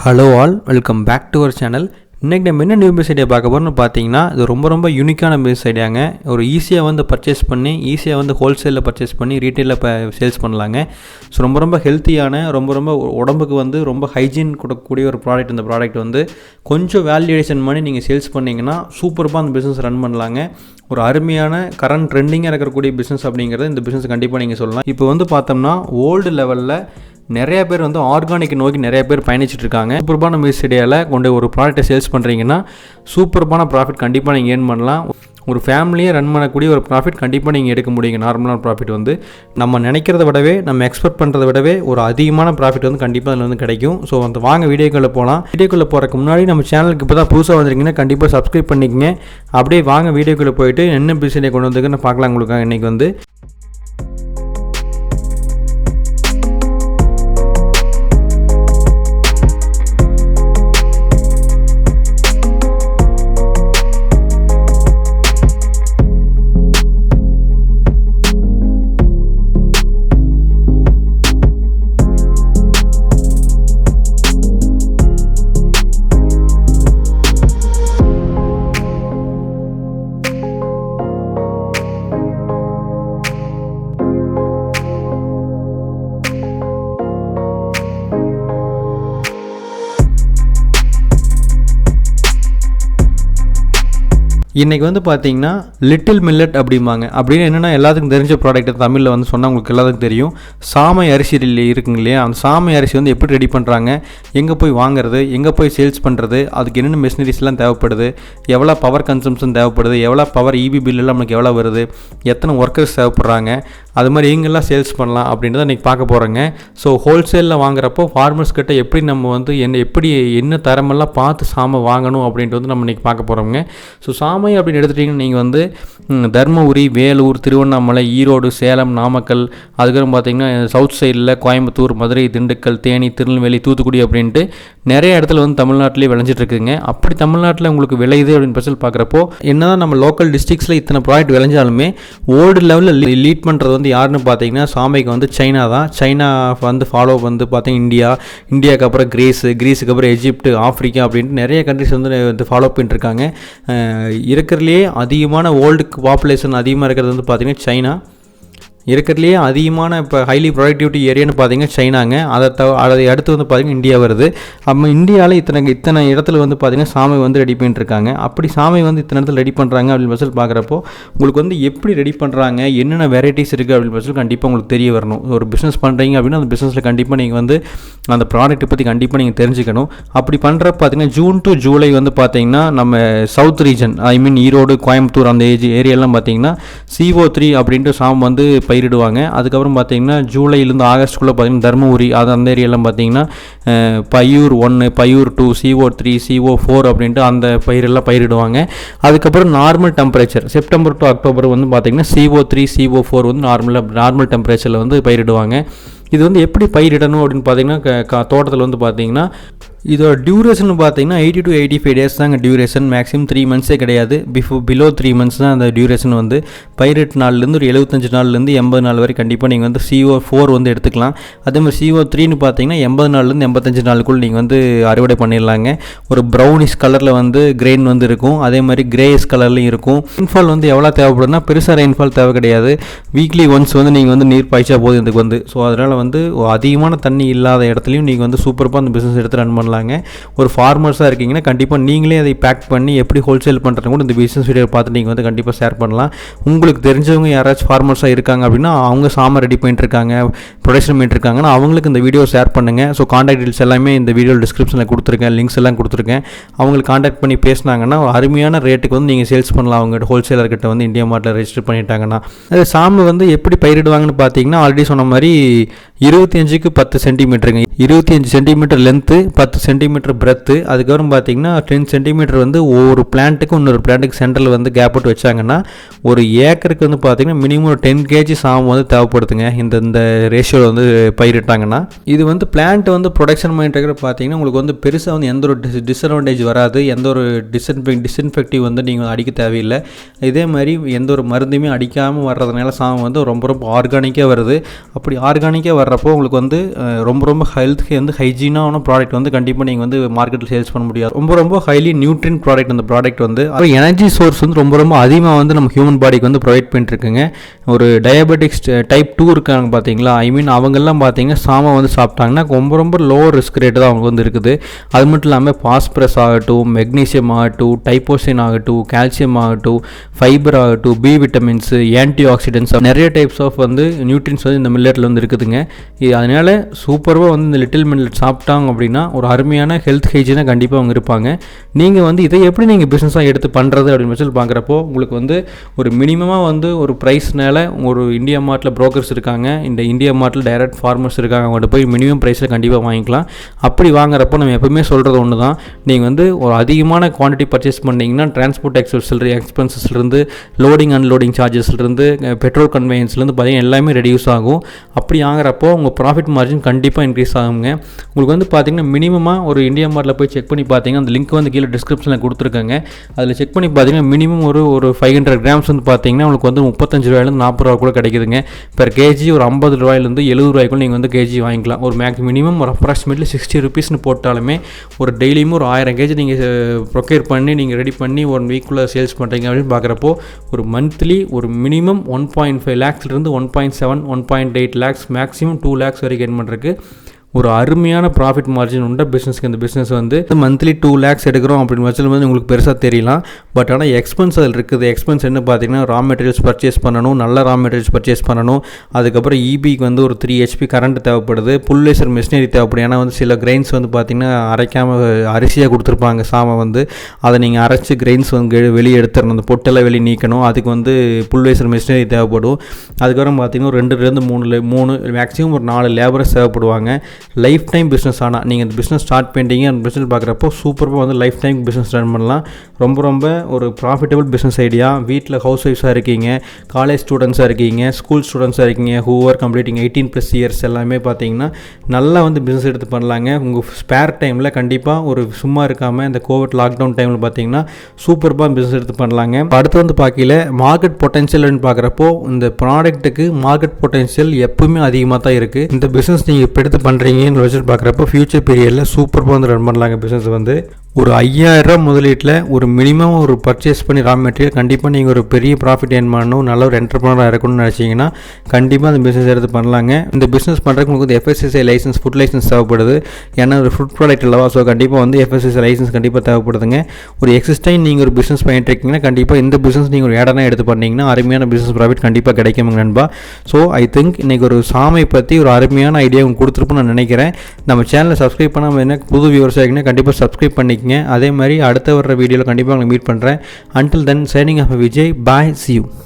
Hello all, welcome back to our channel. இன்றைக்கி நம்ம என்ன நியூ பிஸ்னஸ் ஐடியா பார்க்க போகிறோம்னு பார்த்தீங்கன்னா, இது ரொம்ப யூனிக்கான பிஸ்னஸ் ஐடியாங்க. ஒரு ஈஸியாக வந்து பர்ச்சேஸ் பண்ணி ஈஸியாக வந்து ஹோல்சேலில் பர்ச்சேஸ் பண்ணி ரீட்டெயிலில் சேல்ஸ் பண்ணலாங்க. ஸோ ரொம்ப ஹெல்த்தியான ரொம்ப உடம்புக்கு வந்து ரொம்ப ஹைஜீன் கொடுக்கக்கூடிய ஒரு ப்ராடக்ட். இந்த ப்ராடக்ட் வந்து கொஞ்சம் வேல்யூடேஷன் பண்ணி நீங்கள் சேல்ஸ் பண்ணிங்கன்னா சூப்பராக அந்த பிஸ்னஸ் ரன் பண்ணலாங்க. ஒரு அருமையான கரண்ட் ட்ரெண்டிங்காக இருக்கக்கூடிய பிஸ்னஸ் அப்படிங்கிறது இந்த பிஸ்னஸ் கண்டிப்பாக நீங்கள் சொல்லலாம். இப்போ வந்து பார்த்தோம்னா வேர்ல்டு லெவலில் நிறைய பேர் வந்து ஆர்கானிக் நோக்கி நிறைய பேர் பயணிச்சுட்டு இருக்காங்க. சூப்பர்பான பிஸ்னஸ் ஐடியாவில் கொண்டு ஒரு ப்ராடக்ட்டை சேல்ஸ் பண்ணுறீங்கன்னா சூப்பர்பான ப்ராஃபிட் கண்டிப்பாக நீங்கள் ஏர்ன் பண்ணலாம். ஒரு ஃபேமிலியை ரன் பண்ணக்கூடிய ஒரு ப்ராஃபிட் கண்டிப்பாக நீங்கள் எடுக்க முடியுங்க. நார்மலான ப்ராஃபிட் வந்து நம்ம நினைக்கிறத விடவே, நம்ம எக்ஸ்பெக்ட் பண்ணுறத விடவே ஒரு அதிகமான ப்ராஃபிட் வந்து கண்டிப்பாக அதில் வந்து கிடைக்கும். ஸோ அந்த வாங்க வீடியோக்குள்ளே போகலாம். வீடியோக்குள்ளே போகிறதுக்கு முன்னாடி நம்ம சேனலுக்கு இப்போ தான் புதுசாக வந்துருக்கீங்கன்னா கண்டிப்பாக சப்ஸ்கிரைப் பண்ணிக்கங்க. அப்படியே வாங்க வீடியோக்குள்ளே போயிட்டு என்ன பிஸ்னஸ் ஐடியா கொண்டு வந்துருக்குன்னு பார்க்கலாம். உங்களுக்கு இன்றைக்கி வந்து இன்றைக்கி வந்து பார்த்தீங்கன்னா லிட்டில் மில்லட் அப்படிம்பாங்க. அப்படின்னு என்னென்னா எல்லாத்துக்கும் தெரிஞ்ச ப்ராடக்ட் தமிழில் வந்து சொன்னால் உங்களுக்கு எல்லாத்துக்கும் தெரியும். சாமை அரிசி இருக்குங்க இல்லையா, அந்த சாமை அரிசி வந்து எப்படி ரெடி பண்ணுறாங்க, எங்கே போய் வாங்குறது, எங்கே போய் சேல்ஸ் பண்ணுறது, அதுக்கு என்னென்ன மெஷினரிஸ்லாம் தேவைப்படுது, எவ்வளோ பவர் கன்சம்ஷன் தேவைப்படுது, எவ்வளோ பவர் இபி பில்லெல்லாம் நம்மளுக்கு எவ்வளோ வருது, எத்தனை ஒர்க்கர்ஸ் தேவைப்படுறாங்க, அது மாதிரி எங்கெல்லாம் சேல்ஸ் பண்ணலாம் அப்படின்றத இன்றைக்கி பார்க்க போகிறோங்க. ஸோ ஹோல்சேலில் வாங்குறப்போ ஃபார்மர்ஸ் கிட்ட எப்படி நம்ம வந்து என்ன தரமெல்லாம் பார்த்து சாமை வாங்கணும் அப்படின்ட்டு வந்து நம்ம இன்றைக்கி பார்க்க போகிறோங்க. ஸோ சாமை அப்படின்னு எடுத்துட்டிங்கன்னா நீங்கள் வந்து தர்மபுரி, வேலூர், திருவண்ணாமலை, ஈரோடு, சேலம், நாமக்கல், அதுக்கப்புறம் பார்த்திங்கன்னா சவுத் சைடில் கோயம்புத்தூர், மதுரை, திண்டுக்கல், தேனி, திருநெல்வேலி, தூத்துக்குடி அப்படின்ட்டு நிறைய இடத்துல வந்து தமிழ்நாட்டிலே விளைஞ்சிட்ருக்குங்க. அப்படி தமிழ்நாட்டில் உங்களுக்கு விளையுது அப்படின்னு பட்சத்தில் பார்க்குறப்போ என்னதான் நம்ம லோக்கல் டிஸ்ட்ரிக்ஸில் இத்தனை ப்ராடக்ட் விளைஞ்சாலுமே வேர்ல்டு லெவலில் லீட் பண்ணுறது வந்து யாருன்னு பார்த்தீங்கன்னா சாமைக்கு வந்து சைனா தான். சைனா வந்து ஃபாலோ வந்து பார்த்தீங்கன்னா இந்தியாவுக்கு அப்புறம் கிரீஸுக்கு அப்புறம் எஜிப்ட், ஆஃப்ரிக்கா அப்படின்ட்டு நிறைய கண்ட்ரிஸ் வந்து ஃபாலோ பண்ணிட்டுருக்காங்க. இருக்கிறதுலே அதிகமான வேர்ல்டுக்கு பாப்புலேஷன் அதிகமாக இருக்கிறது வந்து பார்த்திங்கன்னா சைனா. இருக்கிறதுலேயே அதிகமான இப்போ ஹைலி ப்ரொடக்டிவிட்டி ஏரியான்னு பார்த்தீங்கன்னா சைனாங்க. அதை அடுத்து வந்து பார்த்திங்கன்னா இந்தியா வருது. நம்ம இந்தியாவில் இத்தனை இடத்துல வந்து பார்த்திங்கன்னா சாமை வந்து ரெடி பண்ணிட்டுருக்காங்க. அப்படி சாமை வந்து இத்தனை இடத்துல ரெடி பண்ணுறாங்க அப்படின்னு பட்சத்தில் பார்க்குறப்போ உங்களுக்கு வந்து எப்படி ரெடி பண்ணுறாங்க, என்னென்ன வெரைட்டிஸ் இருக்குது அப்படின்னு பட்சத்தில் கண்டிப்பாக உங்களுக்கு தெரிய வரணும். ஒரு பிஸ்னஸ் பண்ணுறீங்க அப்படின்னா அந்த பிஸ்னஸில் கண்டிப்பாக நீங்கள் வந்து அந்த ப்ராடக்ட்டை பற்றி கண்டிப்பாக நீங்கள் தெரிஞ்சுக்கணும். அப்படி பண்ணுறப்ப பார்த்திங்கன்னா ஜூன் டு ஜூலை வந்து பார்த்திங்கன்னா நம்ம சவுத் ரீஜன், ஈரோடு, கோயம்புத்தூர் அந்த ஏரியாலாம் பார்த்திங்கன்னா CO3 அப்படின்ட்டு சாமை வந்து பயிரிடுவாங்க. அதுக்கப்புறம் பார்த்தீங்கன்னா ஜூலைலேருந்து ஆகஸ்ட்டுக்குள்ளே பார்த்தீங்கன்னா தர்மபுரி அந்த ஏரியாலாம் பார்த்தீங்கன்னா பையூர் 1, பையூர் 2, CO3, CO4 அப்படின்ட்டு அந்த பயிரெல்லாம் பயிரிடுவாங்க. அதுக்கப்புறம் normal temperature September to October வந்து பார்த்தீங்கன்னா CO3, CO4 வந்து நார்மல் டெம்பரேச்சரில் வந்து பயிரிடுவாங்க. இது வந்து எப்படி பயிரிடணும் அப்படின்னு பார்த்தீங்கன்னா தோட்டத்தில் வந்து பார்த்தீங்கன்னா இதோட டியூரேஷன் பார்த்தீங்கன்னா 80 to 85 டேஸ் தாங்க டியூரேஷன். மேக்ஸிமம் 3 மந்த்ஸே கிடையாது. பிலோ 3 மந்த்ஸ் தான் அந்த டியூரேஷன் வந்து. பயிரிட்டு நாள்லேருந்து ஒரு 75 நாள்லேருந்து 80 நாள் வரை கண்டிப்பாக நீங்கள் வந்து CO4 வந்து எடுத்துக்கலாம். அதே மாதிரி CO3ன்னு பார்த்தீங்கன்னா 80 நாள்லேருந்து 85 நாளுக்குள் நீங்கள் வந்து அறுவடை பண்ணிடலாங்க. ஒரு ப்ரௌனிஷ் கலரில் வந்து கிரெயின் வந்து இருக்கும். அதே மாதிரி கிரேஸ் கலர்லையும் இருக்கும். ரெயின்ஃபால் வந்து எவ்வளோ தேவைப்படுதுன்னா பெருசாக ரெயின்ஃபால் தேவை கிடையாது. வீக்லி ஒன்ஸ் வந்து நீங்கள் வந்து நீர் பாய்ச்சா போதும் இதுக்கு வந்து. ஸோ அதனால் வந்து அதிகமான தண்ணி இல்லாத இடத்துலையும் நீங்கள் வந்து சூப்பராக அந்த பிஸ்னஸ் எடுத்து ரன் பண்ணலாம். ஒரு ஃபார்மர்ஸாக இருக்கீங்கன்னா கண்டிப்பாக நீங்களே அதை பேக் பண்ணி எப்படி ஹோல்சேல் பண்ணுறது கூட இந்த பிஸ்னஸ் வீடியோ பார்த்து நீங்கள் வந்து கண்டிப்பாக ஷேர் பண்ணலாம். உங்களுக்கு தெரிஞ்சவங்க யாராச்சும் ஃபார்மர்ஸாக இருக்காங்க அப்படின்னா அவங்க சாமை ரெடி பண்ணிட்டுருக்காங்க, ப்ரொடக்ஷன் பண்ணிட்டுருக்காங்கன்னா அவங்களுக்கு இந்த வீடியோ ஷேர் பண்ணுங்கள். ஸோ கான்டாக்ட் டீல்ஸ் எல்லாமே இந்த வீடியோ டிஸ்கிரிப்ஷனில் கொடுத்துருக்கேன், லிங்க்ஸ் எல்லாம் கொடுத்துருக்கேன். அவங்களுக்கு கான்டாக்ட் பண்ணி பேசினாங்கன்னா அருமையான ரேட்டுக்கு வந்து நீங்கள் சேல்ஸ் பண்ணலாம். அவங்க ஹோல்சேலர்கிட்ட வந்து இந்தியா மார்ட்டில் ரெஜிஸ்டர் பண்ணிட்டாங்கன்னா. அது சாமை வந்து எப்படி பயிரிடுவாங்கன்னு பார்த்தீங்கன்னா ஆல்ரெடி சொன்ன மாதிரி 25க்கு 10 சென்டிமீட்டருங்க. 25 சென்டிமீட்டர் லென்த்து, 10 சென்டிமீட்டர் பிரெத்து. அதுக்கப்புறம் பார்த்தீங்கன்னா 10 சென்டிமீட்டர் வந்து ஒவ்வொரு பிளான்ட்டுக்கும் இன்னொரு பிளான்ட்டுக்கு சென்டரில் வந்து கேப் போட்டு வச்சாங்கன்னா ஒரு ஏக்கருக்கு வந்து பார்த்தீங்கன்னா மினிமம் 10 kg சாமை வந்து தேவைப்படுதுங்க. இந்த ரேஷியோவில் வந்து பயிரிட்டாங்கன்னா இது வந்து பிளான்ட் வந்து ப்ரொடக்ஷன் பண்ணிட்டு பார்த்தீங்கன்னா உங்களுக்கு வந்து பெருசாக வந்து எந்த ஒரு டிஸ்அட்வான்டேஜ் வராது. எந்த ஒரு டிஸ்இன்ஃபெக்டிவ் வந்து நீங்கள் அடிக்க தேவையில்லை. இதே மாதிரி எந்த ஒரு மருந்துமே அடிக்காமல் வர்றதுனால சாமை வந்து ரொம்ப ஆர்கானிக்காக வருது. அப்படி ஆர்கானிக்காக வர்றப்போ உங்களுக்கு வந்து ரொம்ப ஹெல்த்துக்கு வந்து ஹைஜீனான ப்ராடக்ட் வந்து கண்டிப்பாக கண்டிப்பாக நீங்கள் வந்து மார்க்கெட்டில் சேல்ஸ் பண்ண முடியாது. ரொம்ப ஹைலி நியூட்ரியன் ப்ராடக்ட் அந்த ப்ராடக்ட் வந்து. அப்போ எனர்ஜி சோர்ஸ் வந்து ரொம்ப அதிகமாக வந்து நம்ம ஹியூமன் பாடிக்கு வந்து ப்ரொவைட் பண்ணிட்டுருக்குங்க. ஒரு டயபெட்டிக்ஸ் டைப் 2 இருக்காங்க பார்த்தீங்களா, ஐ மீன் அவங்கெல்லாம் பார்த்தீங்கன்னா சாமை வந்து சாப்பிட்டாங்கன்னா ரொம்ப லோ ரிஸ்க் ரேட்டு தான் அவங்க வந்து இருக்குது. அது மட்டும் இல்லாமல் பாஸ்பரஸ் ஆகட்டும், மெக்னீசியம் ஆகட்டும், டைப்போசின் ஆகட்டும், கால்சியம் ஆகட்டும், ஃபைபர் ஆகட்டும், பி விட்டமின்ஸ், ஆன்டி ஆக்சிடென்ட்ஸ், நிறைய டைப்ஸ் ஆஃப் வந்து நியூட்ரியன்ஸ் வந்து இந்த மில்லட்டில் வந்து இருக்குதுங்க. அதனால் சூப்பராக வந்து இந்த லிட்டில் மில்லட் சாப்பிட்டாங்க அப்படின்னா ஒரு அருமையான ஹெல்த் ஹைஜீனாக கண்டிப்பாக அவங்க இருப்பாங்க. நீங்கள் வந்து இதை எப்படி நீங்கள் பிஸ்னஸாக எடுத்து பண்ணுறது அப்படின்னு சொல்லி பார்க்குறப்போ உங்களுக்கு வந்து ஒரு மினிமமாக வந்து ஒரு ப்ரைஸ்னால ஒரு இந்தியா மார்ட்டில் ப்ரோக்கர்ஸ் இருக்காங்க, இந்த இந்தியா மார்ட்டில் டைரக்ட் ஃபார்மர்ஸ் இருக்காங்க, அவங்கள்ட்ட போய் மினிமம் ப்ரைஸில் கண்டிப்பாக வாங்கிக்கலாம். அப்படி வாங்குறப்போ நம்ம எப்பவுமே சொல்கிறது ஒன்று தான், நீங்கள் வந்து ஒரு அதிகமான குவான்டிட்டி பர்ச்சேஸ் பண்ணிங்கன்னா டிரான்ஸ்போர்ட் எக்ஸ்பென்சஸ்லேருந்து லோடிங் அன்லோடிங் சார்ஜஸ்லேருந்து பெட்ரோல் கன்வேயன்ஸ்லேருந்து பார்த்தீங்கன்னா எல்லாமே ரெடியூஸ் ஆகும். அப்படி ஆகிறப்போ உங்கள் ப்ராஃபிட் மார்ஜின் கண்டிப்பாக இன்க்ரீஸ் ஆகுங்க. உங்களுக்கு வந்து பார்த்தீங்கன்னா மினிமமாக ஒரு இந்தியா மார்ட்டில் போய் செக் பண்ணி பார்த்தீங்கன்னா அந்த லிங்க் வந்து கீழே டிஸ்கிரிப்ஷனில் கொடுத்துருக்காங்க. அதில் செக் பண்ணி பார்த்தீங்கன்னா மினிமம் ஒரு 500 கிராம்ஸ் வந்து பார்த்தீங்கன்னா உங்களுக்கு வந்து 35 ரூபாயிலேருந்து 40 ரூபா கூட கிடைக்குதுங்க. பெர் கேஜி ஒரு 50 ரூபாயிலேருந்து 70 ரூபாய்க்குள்ள நீங்கள் வந்து கேஜி வாங்கிக்கலாம். ஒரு மினிமம் ஒரு அப்ராக்சிமேட்லி 60 ருபீஸ்னு போட்டாலுமே ஒரு டெய்லியும் ஒரு 1000 கேஜி நீங்கள் ப்ரொக்யூர் பண்ணி நீங்கள் ரெடி பண்ணி 1 வீக்குள்ளே சேல்ஸ் பண்ணுறீங்க அப்படின்னு பார்க்குறப்போ ஒரு மந்த்லி ஒரு மினிமம் 1.5 லேக்ஸ்லேருந்து 1.7 1.8 லேக்ஸ் மேக்ஸிமம் 2 லேக்ஸ் வரைக்கும் கெயின் பண்ணுறதுக்கு ஒரு அருமையான ப்ராஃபிட் மார்ஜின் உண்ட பிஸ்னஸ்க்கு. இந்த பிஸ்னஸ் வந்து மந்த்லி 2 லேக்ஸ் எடுக்கிறோம் அப்படின்னு வச்சு வந்து உங்களுக்கு பெருசாக தெரியலாம். பட் ஆனால் எக்ஸ்பென்ஸ் அதில் இருக்குது. எக்ஸ்பென்ஸ் என்ன பார்த்தீங்கன்னா ரா மெட்டீரியல்ஸ் பர்ச்சேஸ் பண்ணணும், நல்ல ரா மெட்டீரியல்ஸ் பர்ச்சேஸ் பண்ணணும். அதுக்கப்புறம் இபிக்கு வந்து ஒரு 3 HP கரண்ட் தேவைப்படுது, புல்லேசர் மிஷினரி தேவைப்படும். ஏன்னா வந்து சில கிரெயின்ஸ் வந்து பார்த்திங்கன்னா அரைக்காமல் அரிசியாக கொடுத்துருப்பாங்க சாமை வந்து, அதை நீங்கள் அரைச்சி கிரெயின்ஸ் வந்து வெளியே எடுத்துடணும், அந்த பொட்டெல்லாம் வெளியே நீக்கணும். அதுக்கு வந்து புல்லேசர் மிஷினரி தேவைப்படும். அதுக்கப்புறம் பார்த்திங்கன்னா ஒரு 2 3 மேக்ஸிமம் ஒரு 4 லேபரர்ஸ் தேவைப்படுவாங்க. Life time business. ஆனால் நீங்கள் அந்த பிஸ்னஸ் ஸ்டார்ட் பண்ணிட்டீங்க, அந்த பிஸ்னஸ் பார்க்குறப்போ சூப்பராக வந்து லைஃப் டைம் பிஸ்னஸ் ரன் பண்ணலாம். ரொம்ப ஒரு ப்ராஃபிட்டபிள் பிஸ்னஸ் ஐடியா. வீட்டில் ஹவுஸ் ஒய்ஃப்ஸாக இருக்கீங்க, காலேஜ் ஸ்டூடெண்ட்ஸாக இருக்கீங்க, ஸ்கூல் ஸ்டூடெண்ட்ஸாக இருக்கீங்க, ஹூஆர் கம்ப்ளீட்டிங் 18+ இயர்ஸ் எல்லாமே பார்த்தீங்கன்னா நல்லா வந்து பிஸ்னஸ் எடுத்து பண்ணலாங்க. உங்கள் ஸ்பேர் டைமில் கண்டிப்பாக ஒரு சும்மா இருக்காமல் இந்த கோவிட் லாக்டவுன் டைமில் பார்த்தீங்கன்னா சூப்பராக பிஸ்னஸ் எடுத்து பண்ணலாங்க. அடுத்து வந்து பார்க்கல மார்க்கெட் பொட்டன்ஷியல்னு பார்க்குறப்போ இந்த ப்ராடக்ட்டுக்கு மார்க்கெட் பொட்டன்ஷியல் எப்பவுமே அதிகமாக தான் இருக்குது. இந்த பிஸ்னஸ் நீங்கள் இப்போ எடுத்து பண்ணுறீங்கன்னு வச்சு பார்க்குறப்போ ஃபியூச்சர் பீரியடில் சூப்பராக வந்து ரன் பண்ணலாங்க. பிஸ்னஸ் வந்து ஒரு 5000 ரூபா முதலீட்டில் ஒரு மினிமம் ஒரு பர்ச்சேஸ் பண்ணி ரா மெட்டீரியல் கண்டிப்பாக நீங்கள் ஒரு பெரிய ப்ராஃபிட் ஏர்ன் பண்ணணும், நல்ல ஒரு என்டர்பிரனராக இருக்கணும்னு நினச்சிங்கன்னா கண்டிப்பாக அந்த பிஸ்னஸ் எடுத்து பண்ணலாங்க. இந்த பிஸ்னஸ் பண்ணுறதுக்கு உங்களுக்கு வந்து FSSAI லைசன்ஸ், ஃபுட் லைசன்ஸ் தேவைப்படுது. ஏன்னா ஒரு ஃபுட் ப்ராடக்ட் இல்லவா, ஸோ கண்டிப்பாக வந்து FSSAI லைசன்ஸ் கண்டிப்பாக தேவைப்படுதுங்க. ஒரு எக்ஸிஸ்டைன் நீங்கள் ஒரு பிஸ்னஸ் பண்ணிட்டு இருக்கீங்கன்னா கண்டிப்பாக இந்த பிஸ்னஸ் நீங்கள் ஒரு ஏடனா எடுத்து பண்ணிங்கன்னா அருமையான பிஸ்னஸ் ப்ராஃபிட் கண்டிப்பாக கிடைக்குங்க நண்பா. ஸோ ஐ திங்க் இன்றைக்கி ஒரு சாமை பற்றி ஒரு அருமையான ஐடியா உங்களுக்கு கொடுத்துருப்போன்னு நான் நினைக்கிறேன். நம்ம சேனலை சப்ஸ்கிரைப் பண்ணாமல் என்ன புது வியூவர்ஸ் ஆகிங்கன்னா கண்டிப்பாக சப்ஸ்கிரைப் பண்ணிக்கங்க. அதே மாதிரி அடுத்த வர்ற வீடியோவில் கண்டிப்பாக உங்களை மீட் பண்ணுறேன். Until then, signing off Vijay. Bye. See you.